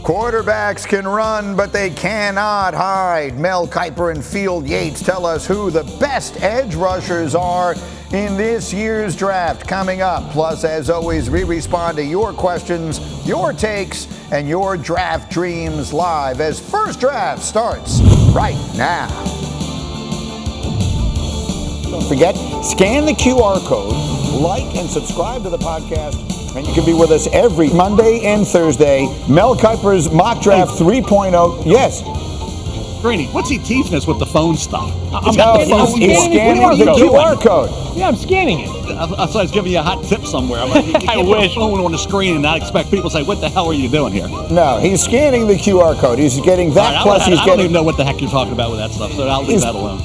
Quarterbacks can run, but they cannot hide. Mel Kiper and Field Yates tell us who the best edge rushers are in this year's draft coming up. Plus, as always, we respond to your questions, your takes, and your draft dreams live as First Draft starts right now. Don't forget, scan the QR code, like and subscribe to the podcast, and you can be with us every Monday and Thursday. Mel Kiper's Mock Draft 3.0. Yes. Greeny, what's he teasing us with the phone stuff? He's scanning the QR code. Yeah, I'm scanning it. I thought I was giving you a hot tip somewhere. I wish. Phone on the screen and not expect people to say, "What the hell are you doing here?" No, he's scanning the QR code. He's getting that. Right, plus, I don't even know what the heck you're talking about with that stuff, so I'll leave that alone.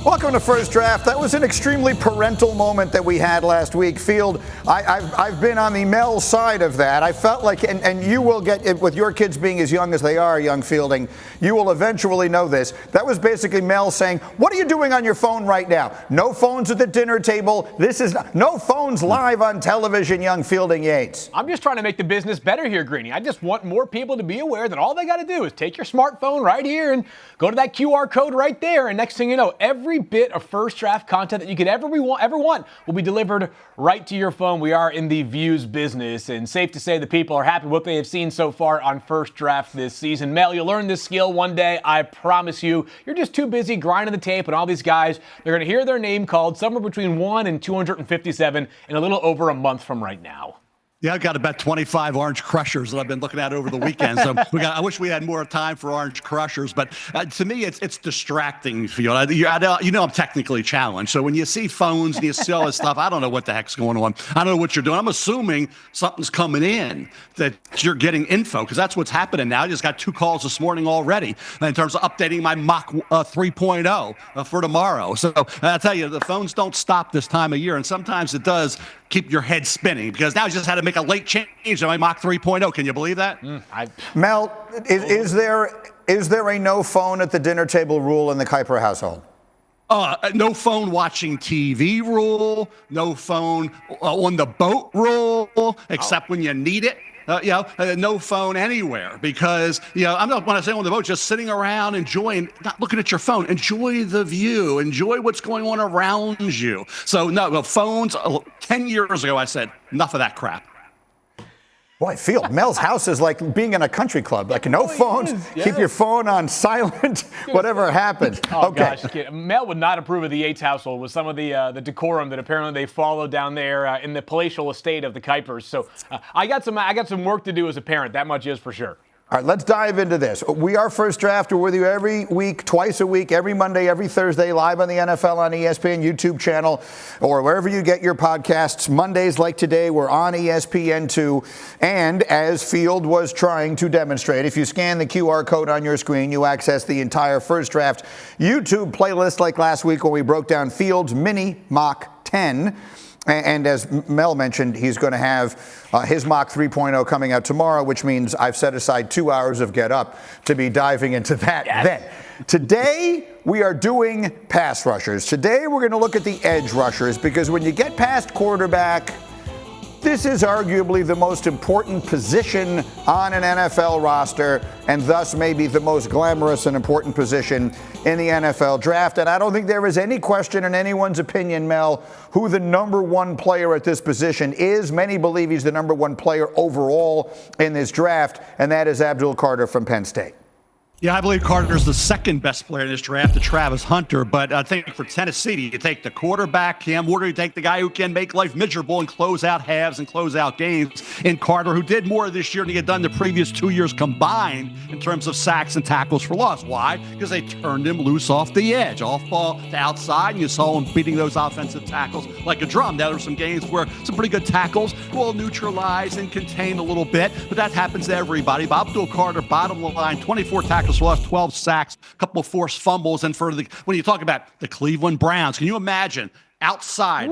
Welcome to First Draft. That was an extremely parental moment that we had last week. Field, I've been on the Mel side of that. I felt like, and you will get it with your kids being as young as they are, young Fielding, you will eventually know this. That was basically Mel saying, what are you doing on your phone right now? No phones at the dinner table. No phones live on television, young Fielding Yates. I'm just trying to make the business better here, Greeny. I just want more people to be aware that all they got to do is take your smartphone right here and go to that QR code right there. And next thing you know, every bit of First Draft content that you could ever want will be delivered right to your phone. We are in the views business, and safe to say the people are happy with what they have seen so far on First Draft this season. Mel, you'll learn this skill one day. I promise you. You're just too busy grinding the tape, and all these guys, they're going to hear their name called somewhere between 1 and 257 in a little over a month from right now. Yeah, I've got about 25 Orange Crushers that I've been looking at over the weekend. So I wish we had more time for Orange Crushers. But to me, it's distracting. You know I'm technically challenged. So when you see phones and you see all this stuff, I don't know what the heck's going on. I don't know what you're doing. I'm assuming something's coming in, that you're getting info, because that's what's happening now. I just got 2 calls this morning already in terms of updating my mock 3.0 for tomorrow. So I tell you, the phones don't stop this time of year. And sometimes it does keep your head spinning, because now I just had to make a late change on my mock 3.0. Can you believe that? Mel, is there a no phone at the dinner table rule in the Kiper household? No phone watching TV rule, no phone on the boat rule, except when you need it. No phone anywhere, because, I'm not, when I say on the boat, just sitting around enjoying, not looking at your phone. Enjoy the view. Enjoy what's going on around you. So, no, phones, 10 years ago, I said, enough of that crap. Boy, Field, Mel's house is like being in a country club. Like, no phones, keep your phone on silent, whatever happens. Okay. Gosh, Mel would not approve of the Yates household with some of the decorum that apparently they follow down there in the palatial estate of the Kipers. So I got some work to do as a parent. That much is for sure. All right, let's dive into this. We are First Draft. We're with you every week, twice a week, every Monday, every Thursday, live on the NFL on ESPN YouTube channel or wherever you get your podcasts. Mondays like today, we're on ESPN2. And as Field was trying to demonstrate, if you scan the QR code on your screen, you access the entire First Draft YouTube playlist like last week when we broke down Field's mini mock 10. And as Mel mentioned, he's going to have his mock 3.0 coming out tomorrow, which means I've set aside 2 hours of Get Up to be diving into that. Yes. Then today, we are doing pass rushers. Today, we're going to look at the edge rushers, because when you get past quarterback, this is arguably the most important position on an NFL roster, and thus maybe the most glamorous and important position in the NFL draft. And I don't think there is any question in anyone's opinion, Mel, who the number one player at this position is. Many believe he's the number one player overall in this draft, and that is Abdul Carter from Penn State. Yeah, I believe Carter's the second best player in this draft to Travis Hunter. But I think for Tennessee, you take the quarterback, Cam Ward, you take the guy who can make life miserable and close out halves and close out games in Carter, who did more this year than he had done the previous 2 years combined in terms of sacks and tackles for loss. Why? Because they turned him loose off the edge, off ball to outside, and you saw him beating those offensive tackles like a drum. Now, there were some games where some pretty good tackles will neutralize and contain a little bit, but that happens to everybody. But Abdul Carter, bottom line, 24 tackles for loss, 12 sacks, a couple of forced fumbles. And when you talk about the Cleveland Browns, can you imagine outside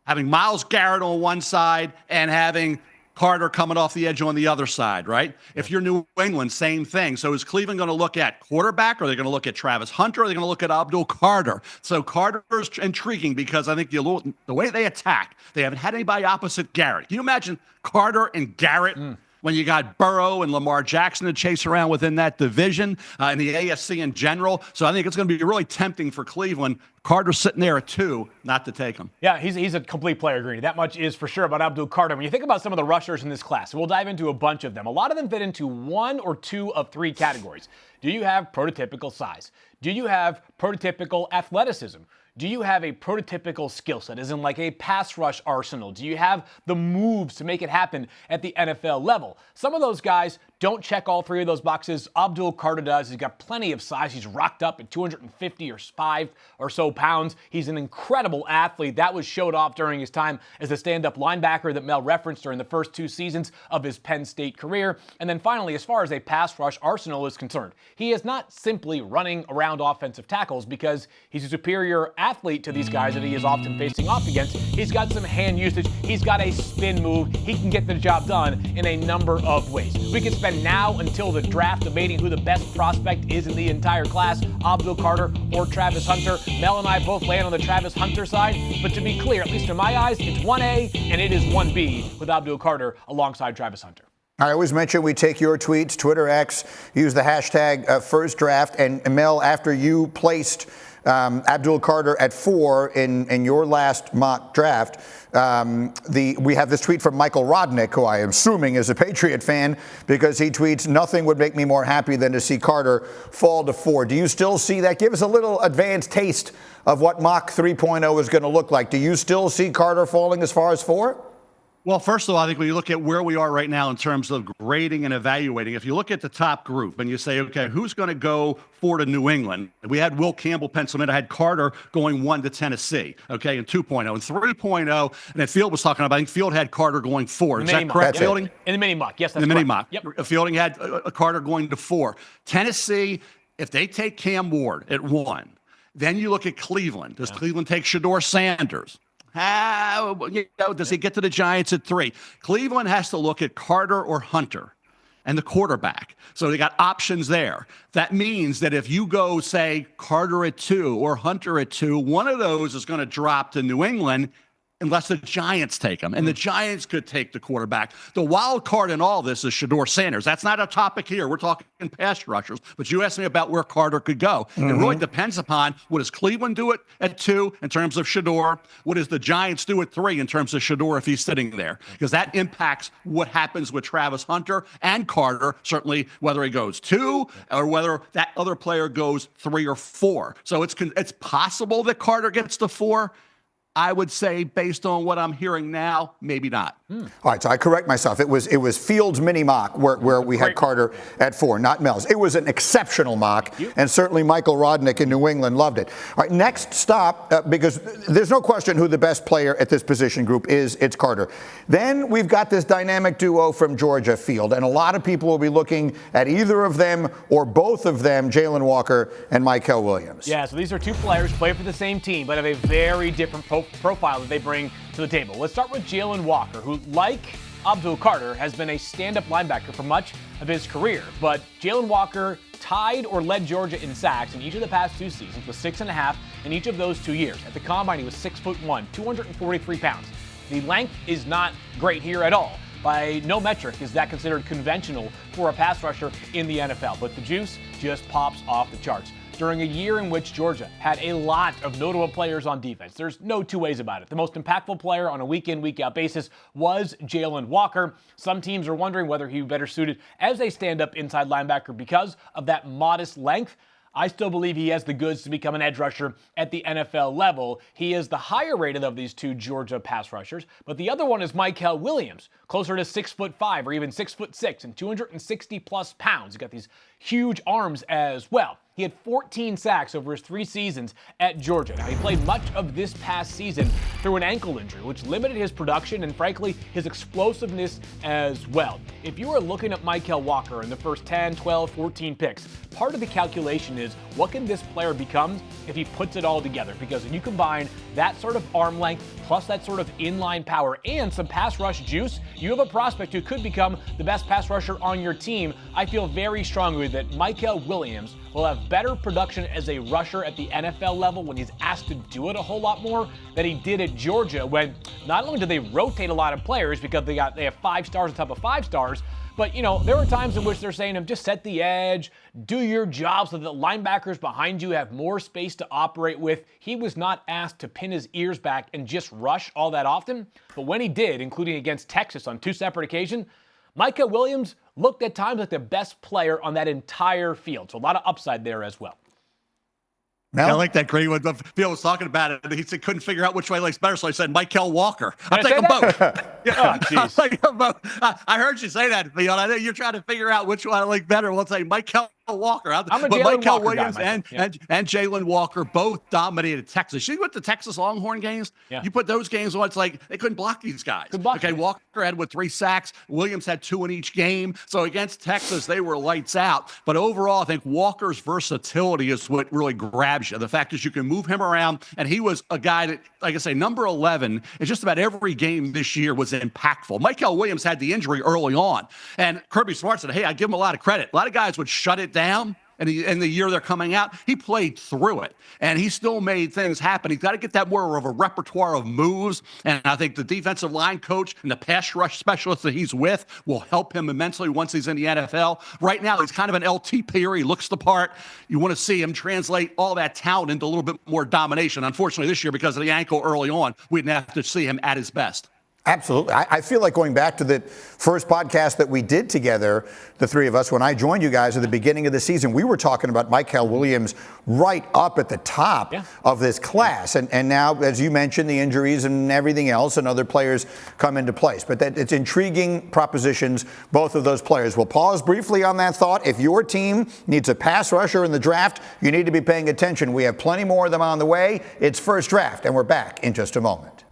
having Myles Garrett on one side and having Carter coming off the edge on the other side, right? If you're New England, same thing. So is Cleveland going to look at quarterback? Or are they going to look at Travis Hunter? Or are they going to look at Abdul Carter? So Carter's intriguing, because I think the way they attack, they haven't had anybody opposite Garrett. Can you imagine Carter and Garrett when you got Burrow and Lamar Jackson to chase around within that division and the AFC in general. So I think it's going to be really tempting for Cleveland. Carter's sitting there at 2, not to take him. Yeah, he's a complete player, Greeny. That much is for sure about Abdul Carter. When you think about some of the rushers in this class, we'll dive into a bunch of them. A lot of them fit into 1 or 2 of 3 categories. Do you have prototypical size? Do you have prototypical athleticism? Do you have a prototypical skill set, as in like a pass rush arsenal? Do you have the moves to make it happen at the NFL level? Some of those guys don't check all 3 of those boxes. Abdul Carter does. He's got plenty of size. He's rocked up at 255 or so pounds. He's an incredible athlete. That was showed off during his time as a stand-up linebacker that Mel referenced during the first 2 seasons of his Penn State career. And then finally, as far as a pass rush arsenal is concerned, he is not simply running around offensive tackles because he's a superior athlete to these guys that he is often facing off against. He's got some hand usage. He's got a spin move. He can get the job done in a number of ways. We can spend now until the draft debating who the best prospect is in the entire class, Abdul Carter or Travis Hunter. Mel and I both land on the Travis Hunter side, but to be clear, at least in my eyes, it's 1A and it is 1B with Abdul Carter alongside Travis Hunter. I always mention we take your tweets, Twitter X, use the hashtag #FirstDraft, and Mel, after you placed Abdul Carter at 4 in your last mock draft, we have this tweet from Michael Rodnick, who I am assuming is a Patriot fan, because he tweets, "Nothing would make me more happy than to see Carter fall to 4." Do you still see that? Give us a little advanced taste of what mock 3.0 is going to look like. Do you still see Carter falling as far as 4? Well, first of all, I think when you look at where we are right now in terms of grading and evaluating, if you look at the top group and you say, okay, who's going to go 4 to New England? We had Will Campbell penciled in. I had Carter going 1 to Tennessee, okay, in 2.0. And 3.0, and then Field was talking about, I think Field had Carter going 4. Is that correct, Fielding? In the mini mock, yes, that's in the correct. mini mock. Yep. Fielding had Carter going to 4. Tennessee, if they take Cam Ward at 1, then you look at Cleveland. Does Cleveland take Shedeur Sanders? Does he get to the Giants at 3? Cleveland has to look at Carter or Hunter and the quarterback. So they got options there. That means that if you go, say, Carter at 2 or Hunter at 2, one of those is going to drop to New England unless the Giants take him. And the Giants could take the quarterback. The wild card in all this is Shedeur Sanders. That's not a topic here. We're talking pass rushers. But you asked me about where Carter could go. It really depends upon what does Cleveland do it at 2 in terms of Shedeur? What does the Giants do at 3 in terms of Shedeur if he's sitting there? Because that impacts what happens with Travis Hunter and Carter, certainly whether he goes 2 or whether that other player goes 3 or 4. So it's possible that Carter gets to 4. I would say, based on what I'm hearing now, maybe not. All right, so I correct myself. It was Field's mini mock where we had Carter at 4, not Mel's. It was an exceptional mock, and certainly Michael Rodnick in New England loved it. All right, next stop, because there's no question who the best player at this position group is. It's Carter. Then we've got this dynamic duo from Georgia, Field, and a lot of people will be looking at either of them or both of them, Jalon Walker and Mykel Williams. Yeah, so these are 2 players who play for the same team, but have a very different profile that they bring to the table. Let's start with Jalon Walker, who, like Abdul Carter, has been a stand-up linebacker for much of his career. But Jalon Walker tied or led Georgia in sacks in each of the past 2 seasons with 6.5 in each of those 2 years. At the combine, he was 6'1", 243 pounds. The length is not great here at all. By no metric is that considered conventional for a pass rusher in the NFL, but the juice just pops off the charts. During a year in which Georgia had a lot of notable players on defense, there's no 2 ways about it. The most impactful player on a week-in, week-out basis was Jalon Walker. Some teams are wondering whether he would be better suited as a stand-up inside linebacker because of that modest length. I still believe he has the goods to become an edge rusher at the NFL level. He is the higher rated of these 2 Georgia pass rushers, but the other one is Mykel Williams, closer to 6'5" or even 6'6" and 260 plus pounds. He's got these huge arms as well. He had 14 sacks over his 3 seasons at Georgia. Now, he played much of this past season through an ankle injury, which limited his production and, frankly, his explosiveness as well. If you are looking at Mykel Walker in the first 10, 12, 14 picks, part of the calculation is what can this player become if he puts it all together? Because when you combine that sort of arm length plus that sort of inline power and some pass rush juice, you have a prospect who could become the best pass rusher on your team. I feel very strongly that Mykel Williams will have better production as a rusher at the NFL level when he's asked to do it a whole lot more than he did at Georgia, when not only do they rotate a lot of players because they have 5 stars on top of 5 stars, but, there are times in which they're saying to him, just set the edge, do your job so that the linebackers behind you have more space to operate with. He was not asked to pin his ears back and just rush all that often. But when he did, including against Texas on 2 separate occasions, Mykel Williams looked at times like the best player on that entire field. So a lot of upside there as well. Yeah, I like that great one. Phil was talking about it. He said couldn't figure out which way he likes better, so I said Mykel Walker. I'll take them both. Yeah, I'll take them both. I heard you say that, Phil. I know you're trying to figure out which one I like better. We'll say Mykel Walker. I'm a Jalon Walker Williams guy, and Jalon Walker both dominated Texas. You went to Texas Longhorn games. Yeah. You put those games on. It's like they couldn't block these guys. Walker had 3 sacks. Williams had 2 in each game. So against Texas, they were lights out. But overall, I think Walker's versatility is what really grabs you. The fact is you can move him around, and he was a guy that, like I say, number 11 in just about every game this year was impactful. Mykel Williams had the injury early on, and Kirby Smart said, hey, I give him a lot of credit. A lot of guys would shut it down. And in the year they're coming out, he played through it, and he still made things happen. He's got to get that more of a repertoire of moves, and I think the defensive line coach and the pass rush specialist that he's with will help him immensely once he's in the NFL. Right now, he's kind of an LT player. He looks the part. You want to see him translate all that talent into a little bit more domination. Unfortunately, this year, because of the ankle early on, we didn't have to see him at his best. Absolutely. I feel like going back to the first podcast that we did together, the 3 of us, when I joined you guys at the beginning of the season, we were talking about Mykel Williams right up at the top of this class. And now, as you mentioned, the injuries and everything else and other players come into place. But it's intriguing propositions, both of those players. We'll pause briefly on that thought. If your team needs a pass rusher in the draft, you need to be paying attention. We have plenty more of them on the way. It's First Draft, and we're back in just a moment.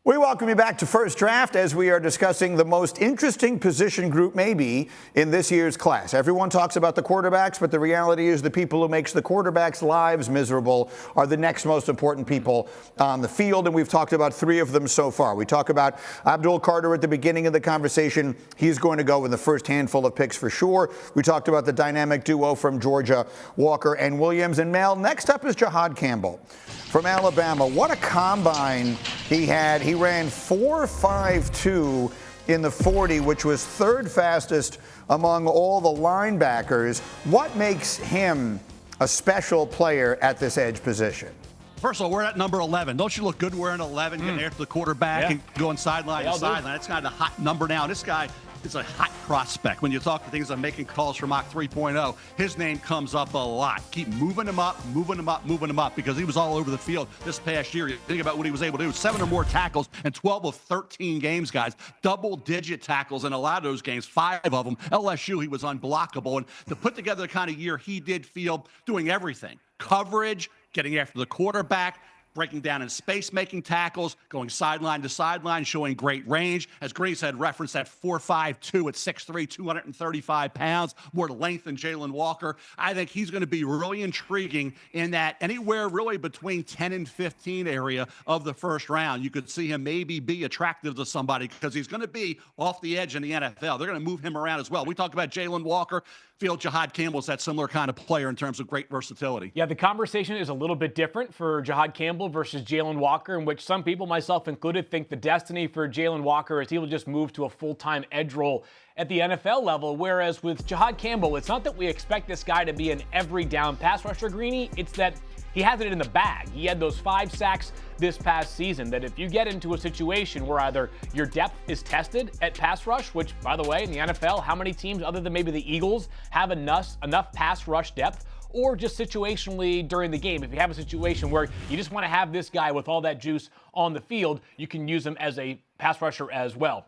We welcome you back to First Draft as we are discussing the most interesting position group maybe in this year's class. Everyone talks about the quarterbacks, but the reality is the people who makes the quarterbacks' lives miserable are the next most important people on the field, and we've talked about 3 of them so far. We talk about Abdul Carter at the beginning of the conversation. He's going to go in the first handful of picks for sure. We talked about the dynamic duo from Georgia, Walker and Williams. And Mel, next up is Jihaad Campbell from Alabama. What a combine he had. He ran 4.52 in the 40, which was 3rd fastest among all the linebackers. What makes him a special player at this edge position? First of all, we're at number 11. Don't you look good wearing 11, getting after the quarterback and going sideline to sideline? That's kind of a hot number now. This guy is a hot prospect. When you talk to things like making calls for Mach 3.0, his name comes up a lot. Keep moving him up, because he was all over the field this past year. You think about what he was able to do. 7 or more tackles in 12 of 13 games, guys. Double-digit tackles in a lot of those games, 5 of them. LSU, he was unblockable. And to put together the kind of year he did field, doing everything. Coverage, getting after the quarterback, breaking down in space, making tackles, going sideline to sideline, showing great range. As Green said, reference that 4.52 at 6'3", 235 pounds, more length than Jalon Walker. I think he's going to be really intriguing in that anywhere really between 10 and 15 area of the first round. You could see him maybe be attractive to somebody because he's going to be off the edge in the NFL. They're going to move him around as well. We talked about Jalon Walker. Feel Jihaad Campbell is that similar kind of player in terms of great versatility. Yeah, the conversation is a little bit different for Jihaad Campbell versus Jalon Walker, in which some people, myself included, think the destiny for Jalon Walker is he will just move to a full-time edge role at the NFL level, whereas with Jihaad Campbell, it's not that we expect this guy to be an every down pass rusher, Greeny, it's that he has it in the bag. He had those 5 sacks this past season, that if you get into a situation where either your depth is tested at pass rush, which, by the way, in the NFL, how many teams other than maybe the Eagles have enough pass rush depth, or just situationally during the game, if you have a situation where you just want to have this guy with all that juice on the field, you can use him as a pass rusher as well.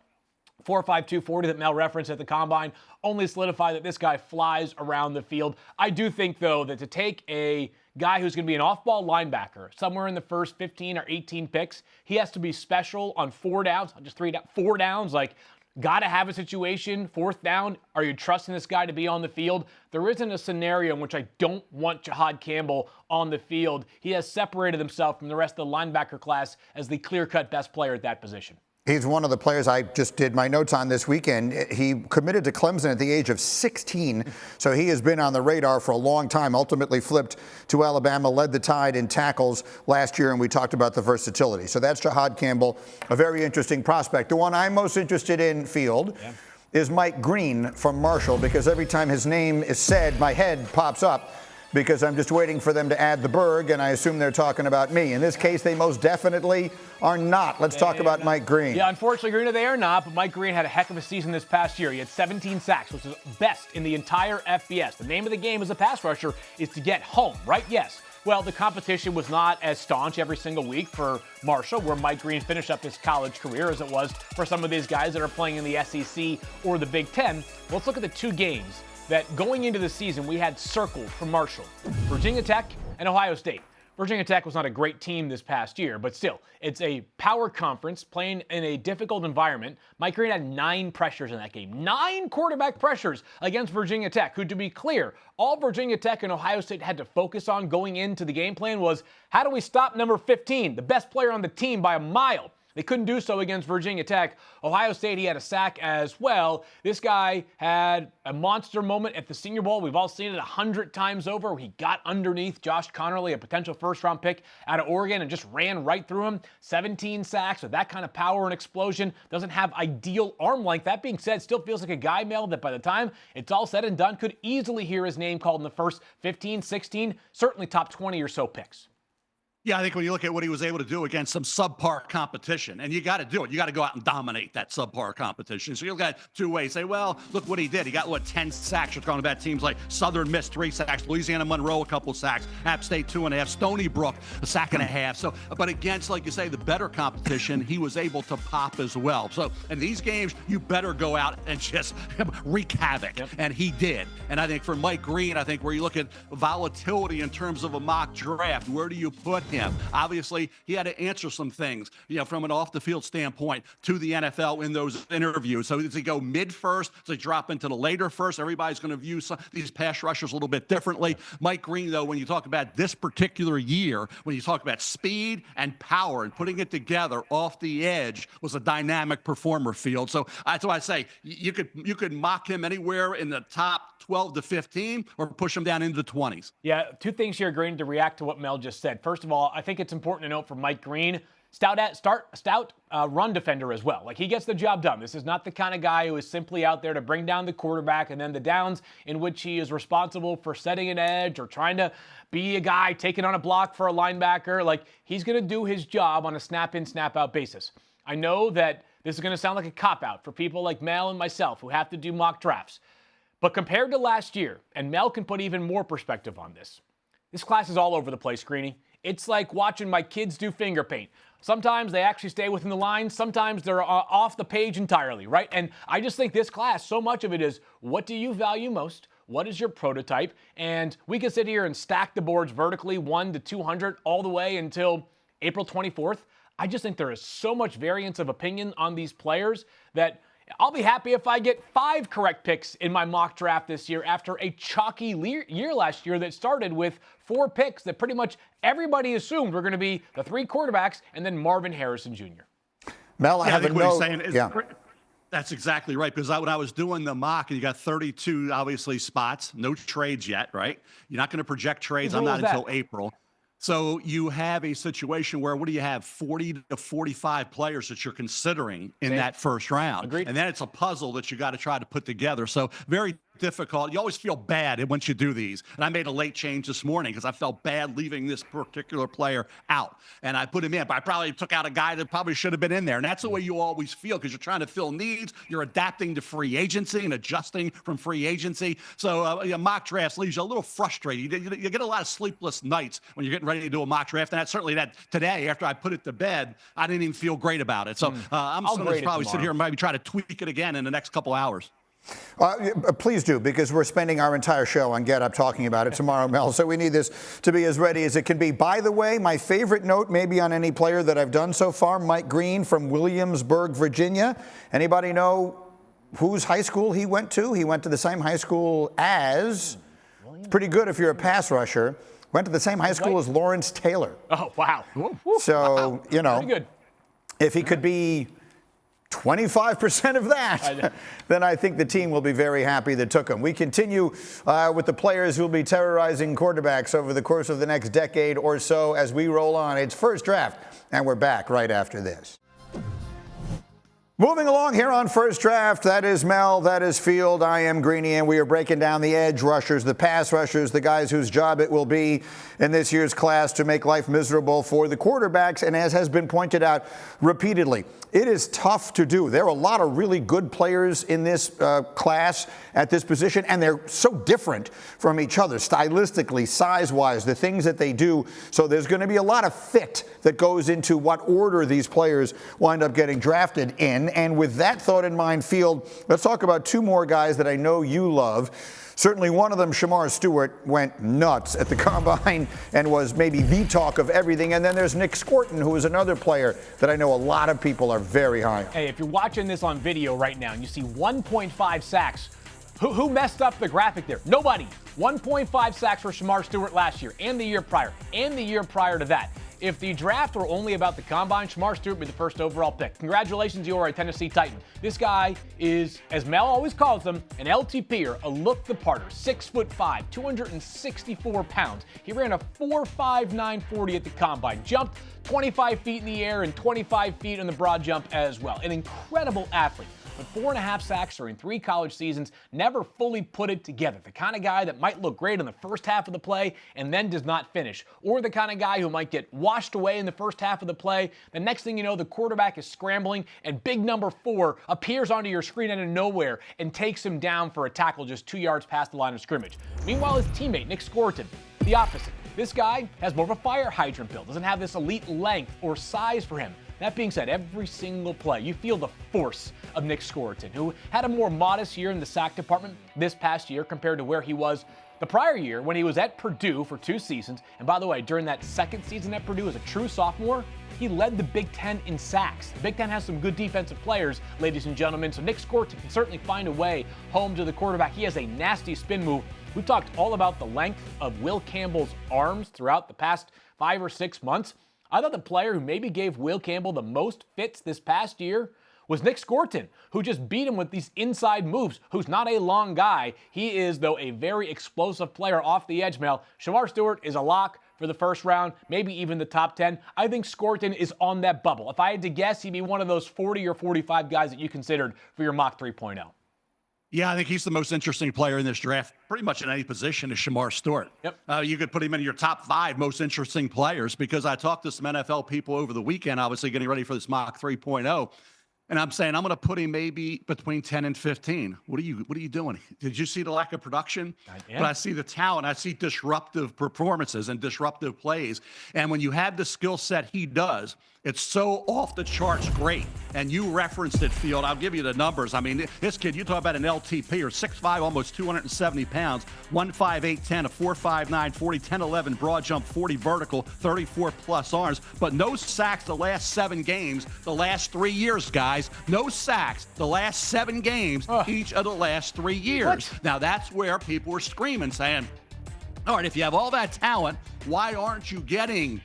4.52 40 that Mel referenced at the Combine only solidify that this guy flies around the field. I do think, though, that to take a guy who's going to be an off-ball linebacker somewhere in the first 15 or 18 picks, he has to be special on 4 downs, just 4 downs, like got to have a situation, 4th down. Are you trusting this guy to be on the field? There isn't a scenario in which I don't want Jihaad Campbell on the field. He has separated himself from the rest of the linebacker class as the clear-cut best player at that position. He's one of the players I just did my notes on this weekend. He committed to Clemson at the age of 16, so he has been on the radar for a long time, ultimately flipped to Alabama, led the Tide in tackles last year, and we talked about the versatility. So that's Jihaad Campbell, a very interesting prospect. The one I'm most interested in field is Mike Green from Marshall, because every time his name is said, my head pops up, because I'm just waiting for them to add the Berg, and I assume they're talking about me. In this case, they most definitely are not. Let's talk about Mike Green. Yeah, unfortunately, Green, they are not, but Mike Green had a heck of a season this past year. He had 17 sacks, which is best in the entire FBS. The name of the game as a pass rusher is to get home, right? Yes. Well, the competition was not as staunch every single week for Marshall, where Mike Green finished up his college career, as it was for some of these guys that are playing in the SEC or the Big Ten. Let's look at the two games that going into the season we had circled for Marshall: Virginia Tech and Ohio State. Virginia Tech was not a great team this past year, but still, it's a power conference playing in a difficult environment. Mike Green had 9 pressures in that game. 9 quarterback pressures against Virginia Tech, who, to be clear, all Virginia Tech and Ohio State had to focus on going into the game plan was, how do we stop number 15, the best player on the team, by a mile? They couldn't do so against Virginia Tech. Ohio State, he had a sack as well. This guy had a monster moment at the Senior Bowl. We've all seen it 100 times over. He got underneath Josh Connerly, a potential first-round pick out of Oregon, and just ran right through him. 17 sacks with that kind of power and explosion. Doesn't have ideal arm length. That being said, still feels like a guy, Mel, that by the time it's all said and done, could easily hear his name called in the first 15, 16, certainly top 20 or so picks. Yeah, I think when you look at what he was able to do against some subpar competition, and you got to do it. You got to go out and dominate that subpar competition. So you look at it 2 ways. Say, well, look what he did. He got, 10 sacks. You're talking about teams like Southern Miss, 3 sacks. Louisiana Monroe, a couple sacks. App State, 2.5. Stony Brook, a sack and a half. So, but against, like you say, the better competition, he was able to pop as well. So in these games, you better go out and just wreak havoc. Yep. And he did. And I think for Mike Green, I think where you look at volatility in terms of a mock draft, where do you put him? Obviously, he had to answer some things, from an off-the-field standpoint to the NFL in those interviews. So does he go mid-first? Does he drop into the later first? Everybody's going to view these pass rushers a little bit differently. Mike Green, though, when you talk about this particular year, when you talk about speed and power and putting it together off the edge, was a dynamic performer field. So that's why I say you could mock him anywhere in the top 12 to 15 or push him down into the 20s. Yeah, 2 things here, Green, to react to what Mel just said. First of all, I think it's important to note for Mike Green, stout run defender as well. Like, he gets the job done. This is not the kind of guy who is simply out there to bring down the quarterback and then the downs in which he is responsible for setting an edge or trying to be a guy taking on a block for a linebacker. Like, he's going to do his job on a snap-in, snap-out basis. I know that this is going to sound like a cop-out for people like Mel and myself who have to do mock drafts. But compared to last year, and Mel can put even more perspective on this class is all over the place, Greeny. It's like watching my kids do finger paint. Sometimes they actually stay within the lines. Sometimes they're off the page entirely, right? And I just think this class, so much of it is, what do you value most? What is your prototype? And we can sit here and stack the boards vertically 1 to 200 all the way until April 24th. I just think there is so much variance of opinion on these players that I'll be happy if I get 5 correct picks in my mock draft this year after a chalky year last year that started with 4 picks that pretty much everybody assumed were going to be the 3 quarterbacks and then Marvin Harrison Jr. Mel, I have a note. That's exactly right, because when I was doing the mock, and you got 32, obviously, spots, no trades yet, right? You're not going to project trades. I'm not until April. So you have a situation where, what do you have, 40 to 45 players that you're considering in that first round. Agreed. And then it's a puzzle that you got to try to put together. So very difficult. You always feel bad once you do these. And I made a late change this morning because I felt bad leaving this particular player out. And I put him in, but I probably took out a guy that probably should have been in there. And that's the way you always feel, because you're trying to fill needs. You're adapting to free agency and adjusting from free agency. So mock drafts leaves you a little frustrated. You get a lot of sleepless nights when you're getting ready to do a mock draft. And that's certainly that today, after I put it to bed, I didn't even feel great about it. So I'm going to probably sit here and maybe try to tweak it again in the next couple hours. Please do, because we're spending our entire show on Get Up talking about it tomorrow, Mel. So we need this to be as ready as it can be. By the way, my favorite note maybe on any player that I've done so far, Mike Green from Williamsburg, Virginia. Anybody know whose high school he went to? He went to the same high school as, pretty good if you're a pass rusher, went to the same high school as Lawrence Taylor. Oh, wow. So, Pretty good. If he could be 25% of that, then I think the team will be very happy that took him. We continue with the players who will be terrorizing quarterbacks over the course of the next decade or so as we roll on. It's First Draft, and we're back right after this. Moving along here on First Draft, that is Mel, that is Field, I am Greeny, and we are breaking down the edge rushers, the pass rushers, the guys whose job it will be in this year's class to make life miserable for the quarterbacks. And as has been pointed out repeatedly, it is tough to do. There are a lot of really good players in this class at this position, and they're so different from each other, stylistically, size-wise, the things that they do. So there's going to be a lot of fit that goes into what order these players wind up getting drafted in. And with that thought in mind, Field, let's talk about two more guys that I know you love. Certainly one of them, Shemar Stewart, went nuts at the Combine and was maybe the talk of everything. And then there's Nic Scourton, who is another player that I know a lot of people are very high on. Hey, if you're watching this on video right now and you see 1.5 sacks, who messed up the graphic there? Nobody. 1.5 sacks for Shemar Stewart last year and the year prior and the year prior to that. If the draft were only about the Combine, Shemar Stewart would be the first overall pick. Congratulations, you are a Tennessee Titan. This guy is, as Mel always calls him, an LTPer, a look-the-parter, 6'5", 264 pounds. He ran a 4.59 40 at the Combine, jumped 25 feet in the air and 25 feet in the broad jump as well. An incredible athlete. But 4.5 sacks during 3 college seasons, never fully put it together. The kind of guy that might look great in the first half of the play and then does not finish. Or the kind of guy who might get washed away in the first half of the play. The next thing you know, the quarterback is scrambling and big number 4 appears onto your screen out of nowhere and takes him down for a tackle just 2 yards past the line of scrimmage. Meanwhile, his teammate, Nic Scourton, the opposite. This guy has more of a fire hydrant build, doesn't have this elite length or size for him. That being said, every single play, you feel the force of Nic Scourton, who had a more modest year in the sack department this past year compared to where he was the prior year when he was at Purdue for 2 seasons. And by the way, during that second season at Purdue as a true sophomore, he led the Big Ten in sacks. The Big Ten has some good defensive players, ladies and gentlemen, so Nic Scourton can certainly find a way home to the quarterback. He has a nasty spin move. We've talked all about the length of Will Campbell's arms throughout the past 5 or 6 months. I thought the player who maybe gave Will Campbell the most fits this past year was Nic Scourton, who just beat him with these inside moves, who's not a long guy. He is, though, a very explosive player off the edge, Mel. Shemar Stewart is a lock for the first round, maybe even the top 10. I think Scourton is on that bubble. If I had to guess, he'd be one of those 40 or 45 guys that you considered for your mock 3.0. Yeah, I think he's the most interesting player in this draft, pretty much in any position, is Shemar Stewart. Yep. You could put him in your top 5 most interesting players, because I talked to some NFL people over the weekend, obviously getting ready for this mock 3.0, and I'm saying I'm going to put him maybe between 10 and 15. What are you doing? Did you see the lack of production? But I see the talent. I see disruptive performances and disruptive plays. And when you have the skill set he does, it's so off the charts great. And you referenced it, Field. I'll give you the numbers. I mean, this kid, you talk about an LTP, or 6'5", almost 270 pounds, 1.58, 10, a 4.59, 40, 10, 11, broad jump, 40 vertical, 34 plus arms. But no sacks the last 7 games, the last 3 years, guys. No sacks the last 7 games, each of the last 3 years. What? Now, that's where people were screaming, saying, all right, if you have all that talent, why aren't you getting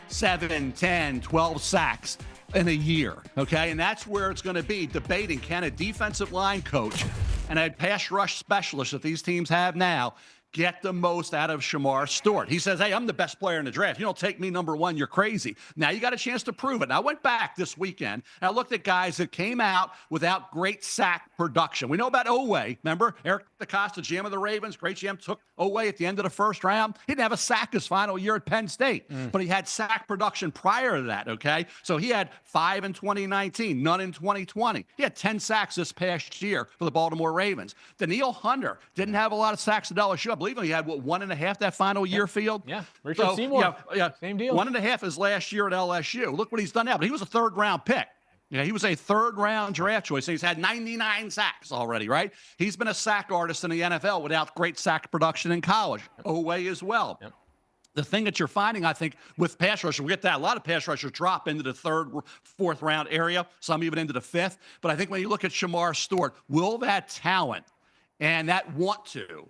7, 10, 12 sacks in a year, okay? And that's where it's going to be debating, can a defensive line coach and a pass rush specialist that these teams have now get the most out of Shemar Stewart? He says, hey, I'm the best player in the draft. You don't take me number 1, you're crazy. Now you got a chance to prove it. And I went back this weekend and I looked at guys that came out without great sack production. We know about Oweh. Remember? Eric DeCosta, GM of the Ravens, great GM, took Oweh at the end of the first round. He didn't have a sack his final year at Penn State, but he had sack production prior to that, okay? So he had 5 in 2019, none in 2020. He had 10 sacks this past year for the Baltimore Ravens. Danielle Hunter didn't have a lot of sacks at LSU. I believe he had, 1.5 that final year, Field? Yeah, Richard Seymour. Yeah, same deal. 1.5 his last year at LSU. Look what he's done now. But he was a 3rd-round pick. Yeah, he was a 3rd-round draft choice. He's had 99 sacks already, right? He's been a sack artist in the NFL without great sack production in college. Oweh as well. Yep. The thing that you're finding, I think, with pass rushers, we get that. A lot of pass rushers drop into the 3rd, 4th round area, some even into the 5th. But I think when you look at Shemar Stewart, will that talent and that want to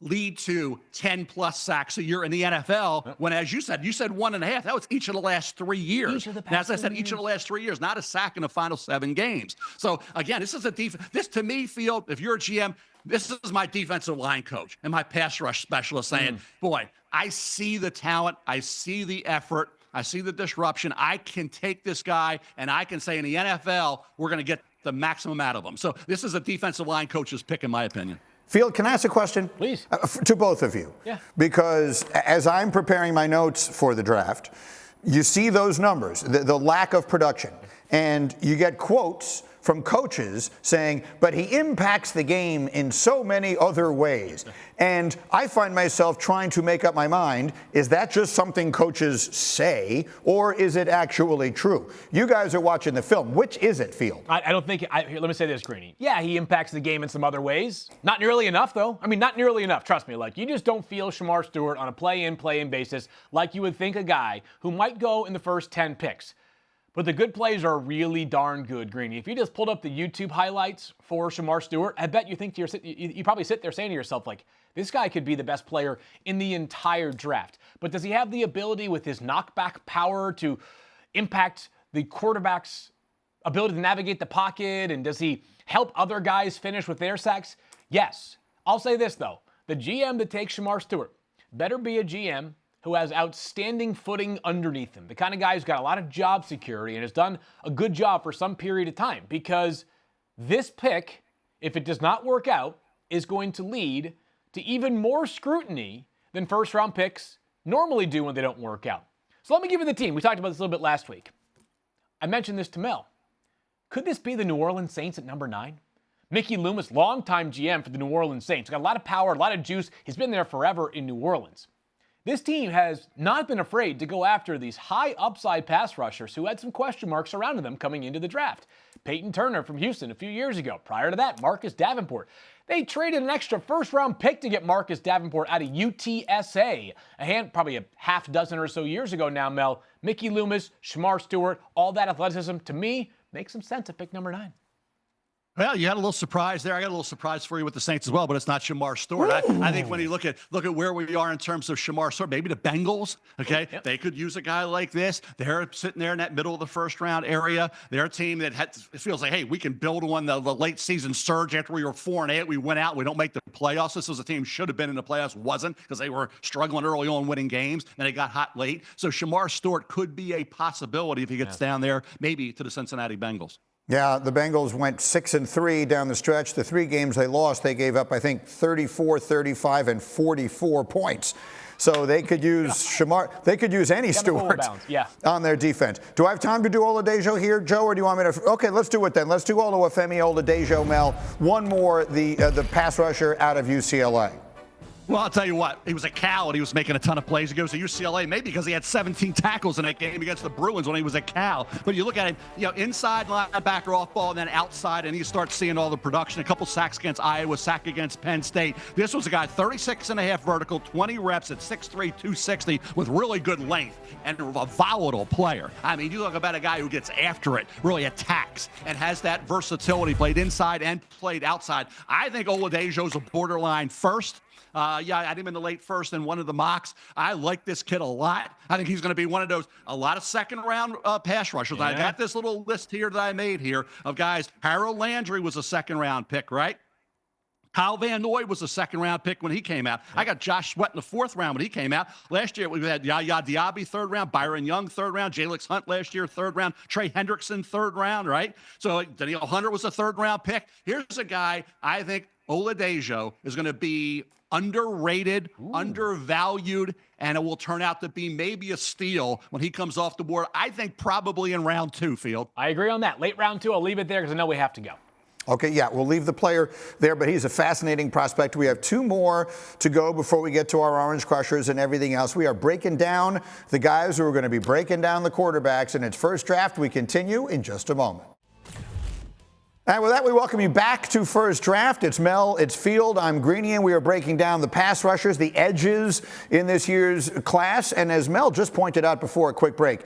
lead to 10-plus sacks a year in the NFL, when, as you said 1.5. That was each of the last 3 years. And as I said, each of the last 3 years, not a sack in the final 7 games. So, again, this is a defense. This, to me, Field, if you're a GM, this is my defensive line coach and my pass rush specialist saying, boy, I see the talent. I see the effort. I see the disruption. I can take this guy, and I can say in the NFL, we're going to get the maximum out of him. So this is a defensive line coach's pick, in my opinion. Field, can I ask a question? Please. To both of you. Yeah. Because as I'm preparing my notes for the draft, you see those numbers, the lack of production, and you get quotes from coaches saying, but he impacts the game in so many other ways. And I find myself trying to make up my mind, is that just something coaches say, or is it actually true? You guys are watching the film. Which is it, Field? I don't think, here, let me say this, Greeny. Yeah, he impacts the game in some other ways. Not nearly enough, though. I mean, not nearly enough. Trust me. Like, you just don't feel Shemar Stewart on a play-in basis like you would think a guy who might go in the first 10 picks. But the good plays are really darn good, Greeny. If you just pulled up the YouTube highlights for Shemar Stewart, I bet you think you probably sit there saying to yourself, like, this guy could be the best player in the entire draft. But does he have the ability with his knockback power to impact the quarterback's ability to navigate the pocket? And does he help other guys finish with their sacks? Yes. I'll say this, though. The GM that takes Shemar Stewart better be a GM who has outstanding footing underneath him. The kind of guy who's got a lot of job security and has done a good job for some period of time, because this pick, if it does not work out, is going to lead to even more scrutiny than first-round picks normally do when they don't work out. So let me give you the team. We talked about this a little bit last week. I mentioned this to Mel. Could this be the New Orleans Saints at number 9? Mickey Loomis, longtime GM for the New Orleans Saints. Got a lot of power, a lot of juice. He's been there forever in New Orleans. This team has not been afraid to go after these high upside pass rushers who had some question marks surrounding them coming into the draft. Peyton Turner from Houston a few years ago. Prior to that, Marcus Davenport. They traded an extra first-round pick to get Marcus Davenport out of UTSA. Probably a half dozen or so years ago now, Mel. Mickey Loomis, Shemar Stewart, all that athleticism, to me, makes some sense at pick number 9. Well, you had a little surprise there. I got a little surprise for you with the Saints as well, but it's not Shemar Stewart. I think when you look at where we are in terms of Shemar Stewart, maybe the Bengals, okay, yep. They could use a guy like this. They're sitting there in that middle of the first round area. They're a team that it feels like, hey, we can build on the late season surge after we were 4-8. We went out. We don't make the playoffs. This was a team should have been in the playoffs, wasn't, because they were struggling early on winning games, and they got hot late. So Shemar Stewart could be a possibility if he gets down there, maybe to the Cincinnati Bengals. Yeah, the Bengals went 6-3 down the stretch. The 3 games they lost, they gave up, I think, 34, 35, and 44 points. So they could use Shemar. They could use any Stewart on their defense. Do I have time to do Oladejo here, Joe, or do you want me to? Okay, let's do it then. Let's do Oluwafemi Oladejo, Mel. One more, the pass rusher out of UCLA. Well, I'll tell you what, he was a Cal and he was making a ton of plays. He goes to UCLA, maybe because he had 17 tackles in that game against the Bruins when he was at Cal. But you look at him, inside linebacker off ball and then outside, and you start seeing all the production. A couple sacks against Iowa, sack against Penn State. This was a guy 36.5 vertical, 20 reps at 6'3", 260 with really good length and a volatile player. I mean, you talk about a guy who gets after it, really attacks, and has that versatility, played inside and played outside. I think Oladejo's a borderline first. I had him in the late first in one of the mocks. I like this kid a lot. I think he's going to be one of those, a lot of second-round pass rushers. Yeah. I got this little list here that I made here of guys. Harold Landry was a second-round pick, right? Kyle Van Noy was a second-round pick when he came out. I got Josh Sweat in the 4th round when he came out. Last year, we had Yaya Diaby, 3rd round, Byron Young, 3rd round, Jalix Hunt last year, 3rd round, Trey Hendrickson, 3rd round, right? So Danielle Hunter was a 3rd-round pick. Here's a guy I think Oladejo is going to be underrated, undervalued, and it will turn out to be maybe a steal when he comes off the board. I think probably in round 2, Field. I agree on that. Late round 2, I'll leave it there because I know we have to go. Okay, yeah, we'll leave the player there, but he's a fascinating prospect. We have 2 more to go before we get to our Orange Crushers and everything else. We are breaking down the guys who are going to be breaking down the quarterbacks in its first draft. We continue in just a moment. And with that, we welcome you back to First Draft. It's Mel, it's Field, I'm Greeny, and we are breaking down the pass rushers, the edges in this year's class. And as Mel just pointed out before a quick break,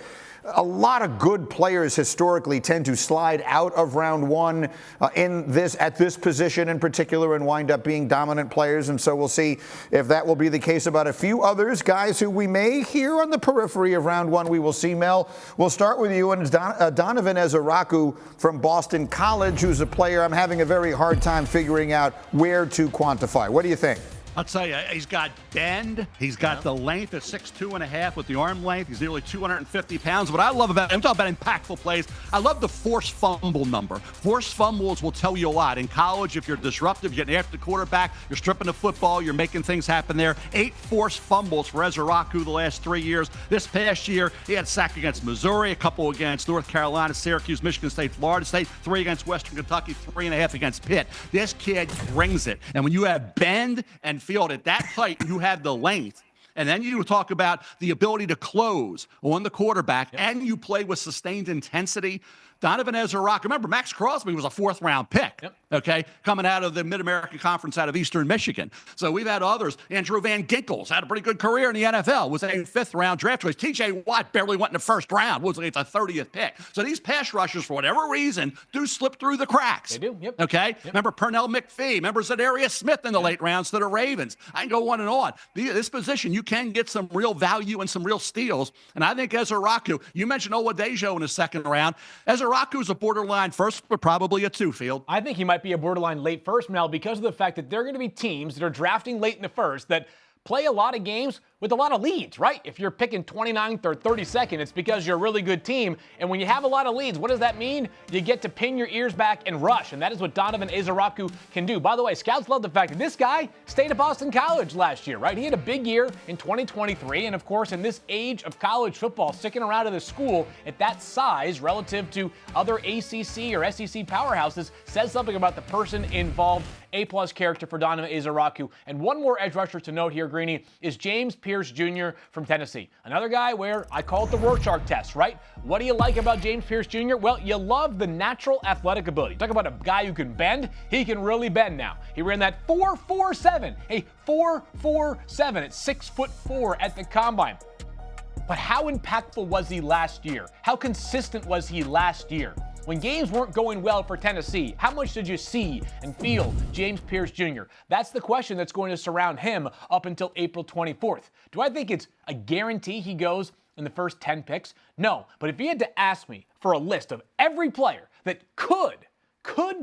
a lot of good players historically tend to slide out of round one at this position in particular and wind up being dominant players. And so we'll see if that will be the case about a few others, guys who we may hear on the periphery of round one. We will see. Mel, we'll start with you, and Donovan Ezeiruaku from Boston College, who's a player I'm having a very hard time figuring out where to quantify. What do you think? I'll tell you, he's got bend. He's got the length at 6'2.5" with the arm length. He's nearly 250 pounds. What I love about him, I'm talking about impactful plays. I love the forced fumble number. Forced fumbles will tell you a lot. In college, if you're disruptive, you're getting after the quarterback, you're stripping the football, you're making things happen there. 8 forced fumbles for Ezeiruaku the last 3 years. This past year, he had a sack against Missouri, a couple against North Carolina, Syracuse, Michigan State, Florida State, 3 against Western Kentucky, 3.5 against Pitt. This kid brings it. And when you have bend and field at that height, you have the length, and then you talk about the ability to close on the quarterback, and you play with sustained intensity. Donovan Ezeiruaku, remember, Max Crosby was a 4th-round pick, okay, coming out of the Mid-American Conference out of Eastern Michigan. So we've had others. Andrew Van Ginkel's had a pretty good career in the NFL, was a 5th-round draft choice. T.J. Watt barely went in the 1st round, was like the 30th pick. So these pass rushers, for whatever reason, do slip through the cracks. They do, Okay? Remember Pernell McPhee. Remember Zadarius Smith in the late rounds to the Ravens. I can go on and on. This position, you can get some real value and some real steals. And I think Ezeiruaku, you mentioned Oladejo in the 2nd round. Ezeiruaku's a borderline 1st, but probably a 2, Field. I think he might be a borderline late 1st, Mel, because of the fact that there are going to be teams that are drafting late in the 1st that play a lot of games with a lot of leads, right? If you're picking 29th or 32nd, it's because you're a really good team. And when you have a lot of leads, what does that mean? You get to pin your ears back and rush. And that is what Donovan Ezeiruaku can do. By the way, scouts love the fact that this guy stayed at Boston College last year, right? He had a big year in 2023. And of course, in this age of college football, sticking around at a school at that size relative to other ACC or SEC powerhouses says something about the person involved. A-plus character for Donovan Ezeiruaku. And one more edge rusher to note here, Greeny, is James Pearce Jr. from Tennessee. Another guy where I call it the Rorschach test, right? What do you like about James Pearce Jr.? Well, you love the natural athletic ability. Talk about a guy who can bend. He can really bend now. He ran that 4.47, a 4.47 at 6'4" at the combine. But how impactful was he last year? How consistent was he last year? When games weren't going well for Tennessee, how much did you see and feel James Pearce Jr.? That's the question that's going to surround him up until April 24th. Do I think it's a guarantee he goes in the first 10 picks? No, but if you had to ask me for a list of every player that could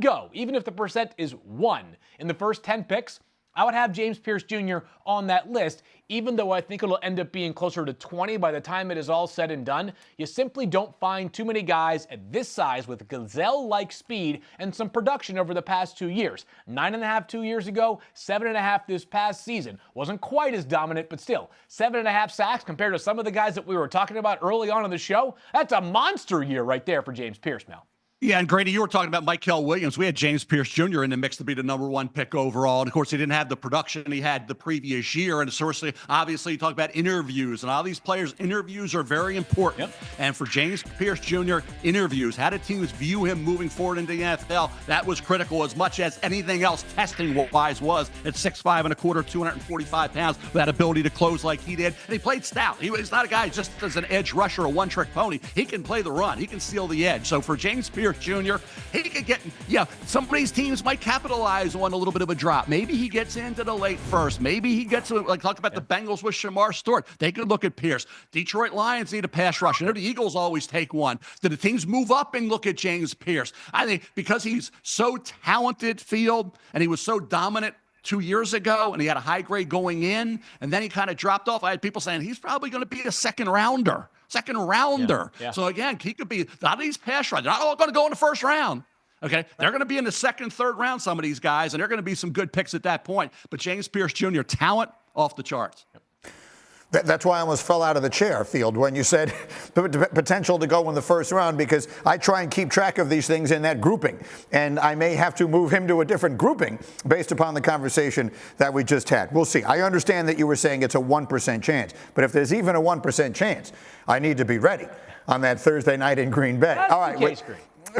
go, even if the percent is 1 in the first 10 picks, I would have James Pearce Jr. on that list, even though I think it'll end up being closer to 20 by the time it is all said and done. You simply don't find too many guys at this size with gazelle-like speed and some production over the past 2 years. 9.5 2 years ago, 7.5 this past season. Wasn't quite as dominant, but still, 7.5 sacks compared to some of the guys that we were talking about early on in the show. That's a monster year right there for James Pearce, Mel. Yeah, and Grady, you were talking about Mykel Williams. We had James Pearce Jr. in the mix to be the number 1 pick overall. And, of course, he didn't have the production he had the previous year. And, obviously, you talk about interviews. And all these players' interviews are very important. And for James Pearce Jr., interviews, how did teams view him moving forward into the NFL? That was critical as much as anything else testing-wise was at 6'5 1/4", 245 pounds, with that ability to close like he did. And he played stout. He's not a guy just as an edge rusher, a one-trick pony. He can play the run. He can steal the edge. So for James Pearce Jr., he could get, some of these teams might capitalize on a little bit of a drop. Maybe he gets into the late 1st. Maybe he gets, like talked about the Bengals with Shemar Stewart. They could look at Pearce. Detroit Lions need a pass rush. The Eagles always take one. Do the teams move up and look at James Pearce? I think because he's so talented, Field, and he was so dominant 2 years ago, and he had a high grade going in, and then he kind of dropped off. I had people saying he's probably going to be a second rounder. Yeah. So again, he could be, a lot of these pass rushers, they're not all going to go in the 1st round. Okay, they're going to be in the 2nd, 3rd round, some of these guys, and they're going to be some good picks at that point. But James Pearce Jr., talent off the charts. That's why I almost fell out of the chair, Field, when you said the potential to go in the 1st round, because I try and keep track of these things in that grouping. And I may have to move him to a different grouping based upon the conversation that we just had. We'll see. I understand that you were saying it's a 1% chance. But if there's even a 1% chance, I need to be ready on that Thursday night in Green Bay. That's all right. The case,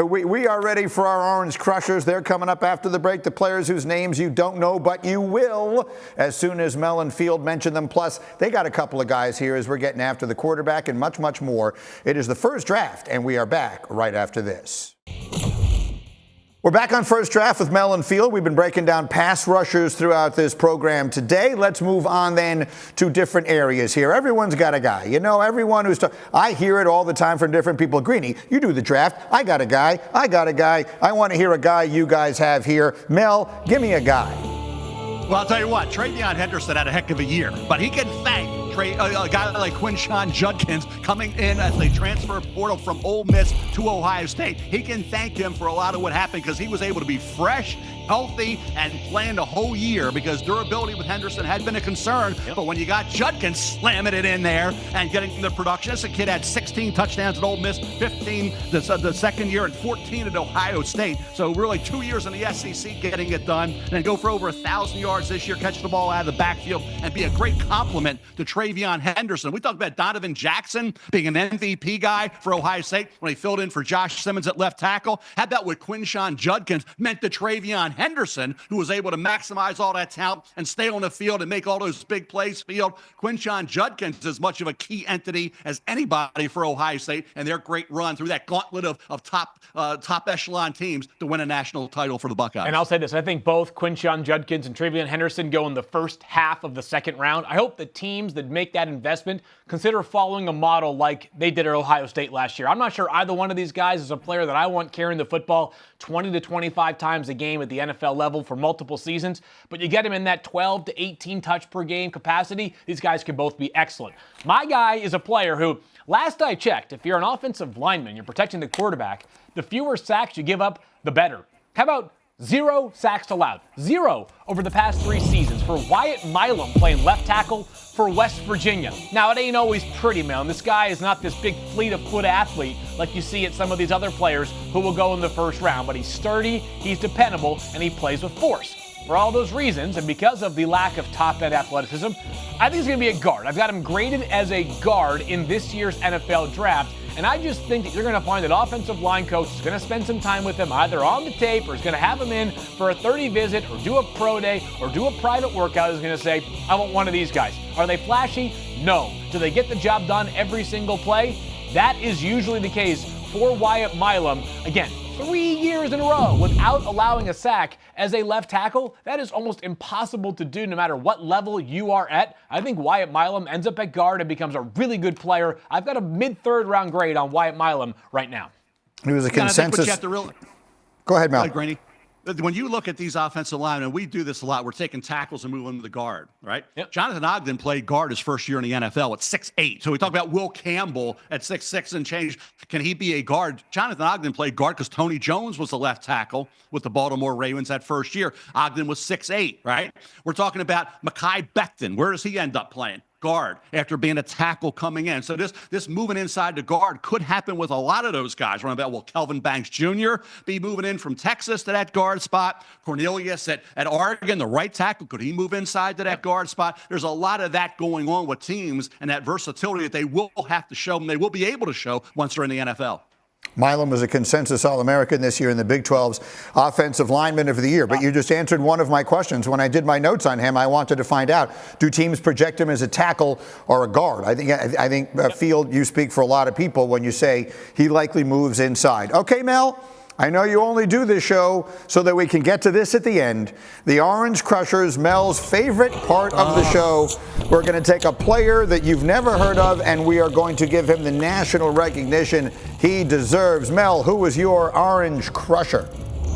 We are ready for our Orange Crushers. They're coming up after the break. The players whose names you don't know, but you will as soon as Mel and Field mention them. Plus, they got a couple of guys here as we're getting after the quarterback and much, much more. It is the first draft, and we are back right after this. We're back on First Draft with Mel and Field. We've been breaking down pass rushers throughout this program today. Let's move on then to different areas here. Everyone's got a guy. You know, everyone who's I hear it all the time from different people. Greeny, you do the draft. I got a guy. I want to hear a guy you guys have here. Mel, give me a guy. Well, I'll tell you what, TreVeyon Henderson had a heck of a year, but he can thank a guy like Quinshon Judkins coming in as a transfer portal from Ole Miss to Ohio State. He can thank him for a lot of what happened because he was able to be fresh, healthy, and playing the whole year because durability with Henderson had been a concern. Yep. But when you got Judkins slamming it in there and getting the production, this kid had 16 touchdowns at Ole Miss, 15 the second year, and 14 at Ohio State. So really 2 years in the SEC getting it done, and then go for over 1,000 yards this year, catch the ball out of the backfield, and be a great compliment to TreVeyon Henderson. We talked about Donovan Jackson being an MVP guy for Ohio State when he filled in for Josh Simmons at left tackle. How about what Quinshon Judkins meant to TreVeyon Henderson, who was able to maximize all that talent and stay on the field and make all those big plays field. Quinshon Judkins is as much of a key entity as anybody for Ohio State, and their great run through that gauntlet of top echelon teams to win a national title for the Buckeyes. And I'll say this, I think both Quinshon Judkins and TreVeyon Henderson go in the first half of the second round. I hope the teams that make that investment consider following a model like they did at Ohio State last year. I'm not sure either one of these guys is a player that I want carrying the football 20 to 25 times a game at the NFL level for multiple seasons, but you get him in that 12 to 18 touch per game capacity, these guys can both be excellent. My guy is a player who, last I checked, if you're an offensive lineman, you're protecting the quarterback, the fewer sacks you give up, the better. How about 0 sacks allowed? 0 over the past 3 seasons for Wyatt Milum playing left tackle for West Virginia. Now, it ain't always pretty, man. This guy is not this big fleet-of-foot athlete like you see at some of these other players who will go in the first round, but he's sturdy, he's dependable, and he plays with force. For all those reasons, and because of the lack of top-end athleticism, I think he's going to be a guard. I've got him graded as a guard in this year's NFL draft, and I just think that you're going to find that offensive line coach is going to spend some time with him either on the tape or is going to have him in for a 30 visit or do a pro day or do a private workout. He's going to say, I want one of these guys. Are they flashy? No. Do they get the job done every single play? That is usually the case for Wyatt Milum. Again, 3 years in a row without allowing a sack as a left tackle. That is almost impossible to do no matter what level you are at. I think Wyatt Milum ends up at guard and becomes a really good player. I've got a mid-third round grade on Wyatt Milum right now. It was a consensus. Go ahead, Mel. Granny. When you look at these offensive linemen, and we do this a lot, we're taking tackles and moving them to the guard, right? Yep. Jonathan Ogden played guard his first year in the NFL at 6'8". So we talk about Will Campbell at 6'6" and change. Can he be a guard? Jonathan Ogden played guard because Tony Jones was the left tackle with the Baltimore Ravens that first year. Ogden was 6'8", right? We're talking about Mekhi Becton. Where does he end up playing? Guard after being a tackle coming in. So this moving inside the guard could happen with a lot of those guys. We're about, will Kelvin Banks Jr. be moving in from Texas to that guard spot? Cornelius at Oregon, the right tackle, could he move inside to that guard spot? There's a lot of that going on with teams and that versatility that they will have to show and they will be able to show once they're in the NFL. Milum was a consensus All-American this year in the Big 12's Offensive Lineman of the Year. But you just answered one of my questions. When I did my notes on him, I wanted to find out, do teams project him as a tackle or a guard? I think Field, you speak for a lot of people when you say he likely moves inside. Okay, Mel, I know you only do this show so that we can get to this at the end. The Orange Crushers, Mel's favorite part of the show. We're going to take a player that you've never heard of, and we are going to give him the national recognition he deserves. Mel, who was your Orange Crusher?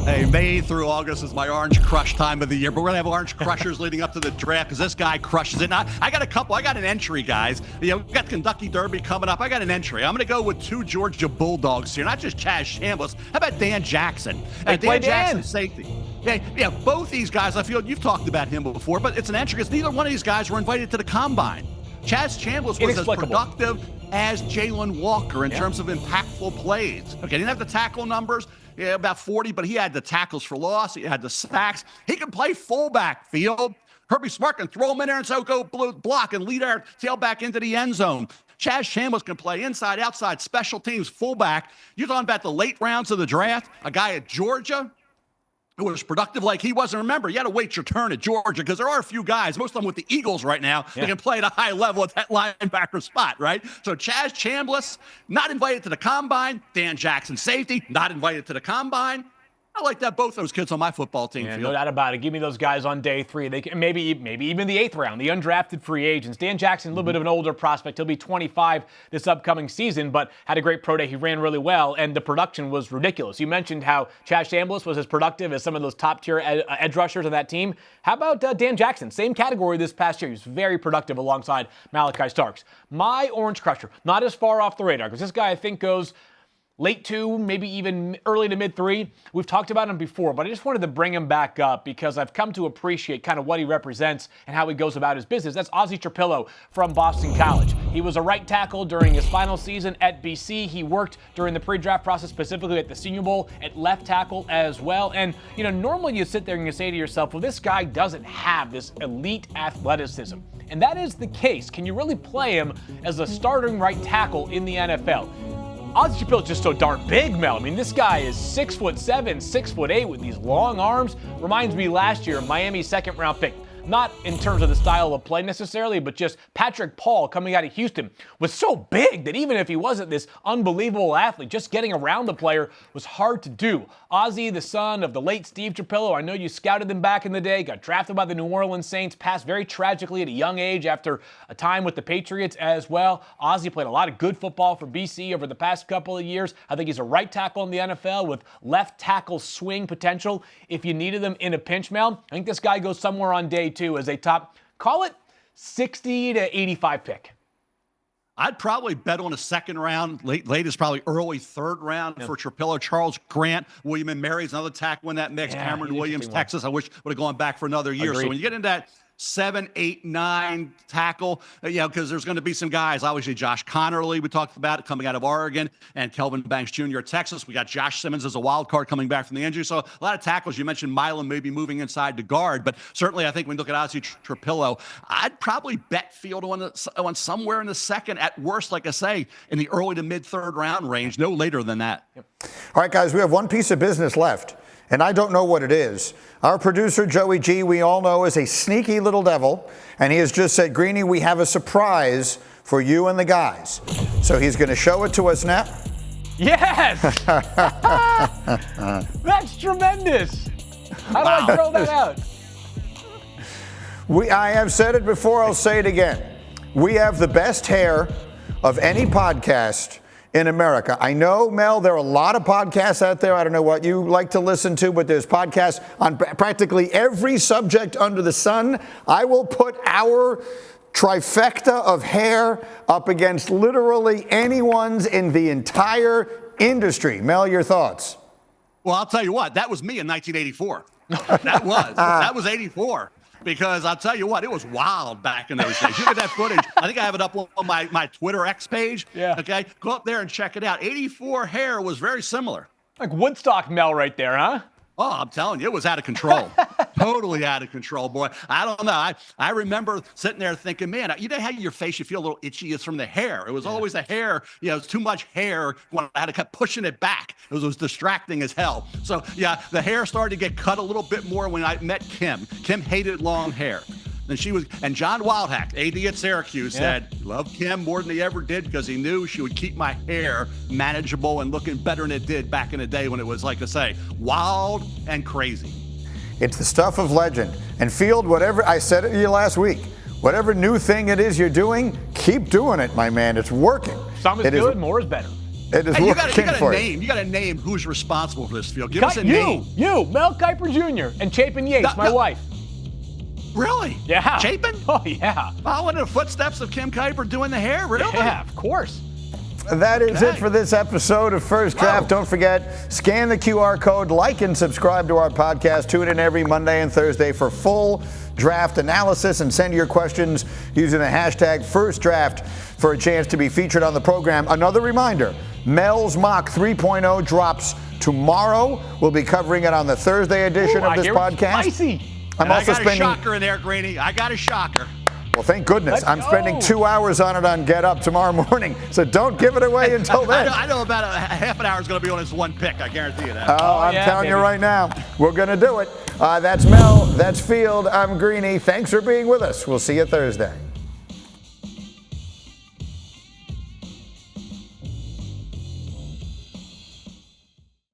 Hey, May through August is my Orange Crush time of the year, but we're going to have Orange Crushers leading up to the draft because this guy crushes it. Now, I got a couple. I got an entry, guys. You know, we've got Kentucky Derby coming up. I got an entry. I'm going to go with 2 Georgia Bulldogs here, not just Chaz Chambliss. How about Dan Jackson? Dan Jackson, safety. Yeah, both these guys, I feel you've talked about him before, but it's an entry because neither one of these guys were invited to the Combine. Chaz Chambliss was as productive as Jalon Walker in terms of impactful plays. Okay, didn't have the tackle numbers. Yeah, about 40, but he had the tackles for loss. He had the sacks. He can play fullback, Field. Kirby Smart can throw him in there and so go block and lead our tailback into the end zone. Chaz Chambliss can play inside, outside, special teams, fullback. You're talking about the late rounds of the draft. A guy at Georgia who was productive like he was. And remember, you got to wait your turn at Georgia because there are a few guys, most of them with the Eagles right now, that can play at a high level at that linebacker spot, right? So Chaz Chambliss, not invited to the combine. Dan Jackson, safety, not invited to the combine. I like that both those kids on my football team. Yeah, no doubt about it. Give me those guys on day 3. They can, maybe even the 8th round, the undrafted free agents. Dan Jackson, a little bit of an older prospect. He'll be 25 this upcoming season, but had a great pro day. He ran really well, and the production was ridiculous. You mentioned how Chaz Chambliss was as productive as some of those top-tier edge rushers on that team. How about Dan Jackson? Same category this past year. He was very productive alongside Malachi Starks. My Orange Crusher, not as far off the radar, because this guy I think goes late 2, maybe even early to mid 3. We've talked about him before, but I just wanted to bring him back up because I've come to appreciate kind of what he represents and how he goes about his business. That's Ozzy Trapilo from Boston College. He was a right tackle during his final season at BC. He worked during the pre-draft process, specifically at the Senior Bowl, at left tackle as well. And, normally you sit there and you say to yourself, well, this guy doesn't have this elite athleticism. And that is the case. Can you really play him as a starting right tackle in the NFL? Ozzy Trapilo is just so darn big, Mel. I mean, this guy is 6'7", 6'8" with these long arms. Reminds me last year, Miami's second-round pick. Not in terms of the style of play necessarily, but just Patrick Paul coming out of Houston was so big that even if he wasn't this unbelievable athlete, just getting around the player was hard to do. Ozzy, the son of the late Steve Trapilo, I know you scouted him back in the day, got drafted by the New Orleans Saints, passed very tragically at a young age after a time with the Patriots as well. Ozzy played a lot of good football for BC over the past couple of years. I think he's a right tackle in the NFL with left tackle swing potential if you needed them in a pinch, Mel. I think this guy goes somewhere on day 2 as a top, call it 60 to 85 pick. I'd probably bet on a second round, latest probably early third round for Trapilo. Charles Grant, William and Mary's another tackle in that mix. Cameron Williams, Texas. I wish would have gone back for another year. Agreed. So when you get into that 7, 8, 9 tackle, because there's going to be some guys. Obviously, Josh Connerly, we talked about it, coming out of Oregon, and Kelvin Banks Jr. at Texas. We got Josh Simmons as a wild card coming back from the injury. So a lot of tackles. You mentioned Milum maybe moving inside to guard, but certainly I think when you look at Ozzy Trapilo, I'd probably bet field on somewhere in the second, at worst, like I say, in the early to mid third round range, no later than that. All right, guys, we have one piece of business left, and I don't know what it is. Our producer, Joey G, we all know is a sneaky little devil, and he has just said, Greeny, we have a surprise for you and the guys. So he's going to show it to us now. Yes! That's tremendous. How do I throw that out? I have said it before, I'll say it again. We have the best hair of any podcast in America. I know, Mel, there are a lot of podcasts out there. I don't know what you like to listen to, but there's podcasts on practically every subject under the sun. I will put our trifecta of hair up against literally anyone's in the entire industry. Mel, your thoughts? Well, I'll tell you what, that was me in 1984. That was 84. Because I'll tell you what, it was wild back in those days. You look at that footage. I think I have it up on my Twitter X page. Yeah. Okay, go up there and check it out. 84 hair was very similar. Like Woodstock Mel right there, huh? Oh, I'm telling you, it was out of control. Totally out of control, boy. I don't know. I remember sitting there thinking, man, you know how your face, you feel a little itchy? It's from the hair. It was always the hair. It's too much hair. I had to keep pushing it back. It was distracting as hell. So, yeah, the hair started to get cut a little bit more when I met Kim. Kim hated long hair. And John Wildhack, AD at Syracuse, said, loved Kim more than he ever did because he knew she would keep my hair manageable and looking better than it did back in the day when it was, like I say, wild and crazy. It's the stuff of legend. And Field, whatever, I said it to you last week, whatever new thing it is you're doing, keep doing it, my man. It's working. Some is good, more is better. It is working for you. You got to name who's responsible for this, Field. Give us a name. You, Mel Kiper Jr. and Chapin Yates, my wife. Really? Yeah. Chapin? Oh, yeah. Following in the footsteps of Kim Kiper doing the hair? Really? Yeah, of course. That is it for this episode of First Draft. Don't forget, scan the QR code, like and subscribe to our podcast. Tune in every Monday and Thursday for full draft analysis and send your questions using the hashtag FirstDraft for a chance to be featured on the program. Another reminder, Mel's Mock 3.0 drops tomorrow. We'll be covering it on the Thursday edition of this podcast. Spicy. I got a shocker in there, Greeny. I got a shocker. Well, thank goodness. I'm spending 2 hours on it on Get Up tomorrow morning, so don't give it away until then. I know about a half an hour is going to be on his one pick. I guarantee you that. Oh, I'm telling you right now, we're going to do it. That's Mel. That's Field. I'm Greeny. Thanks for being with us. We'll see you Thursday.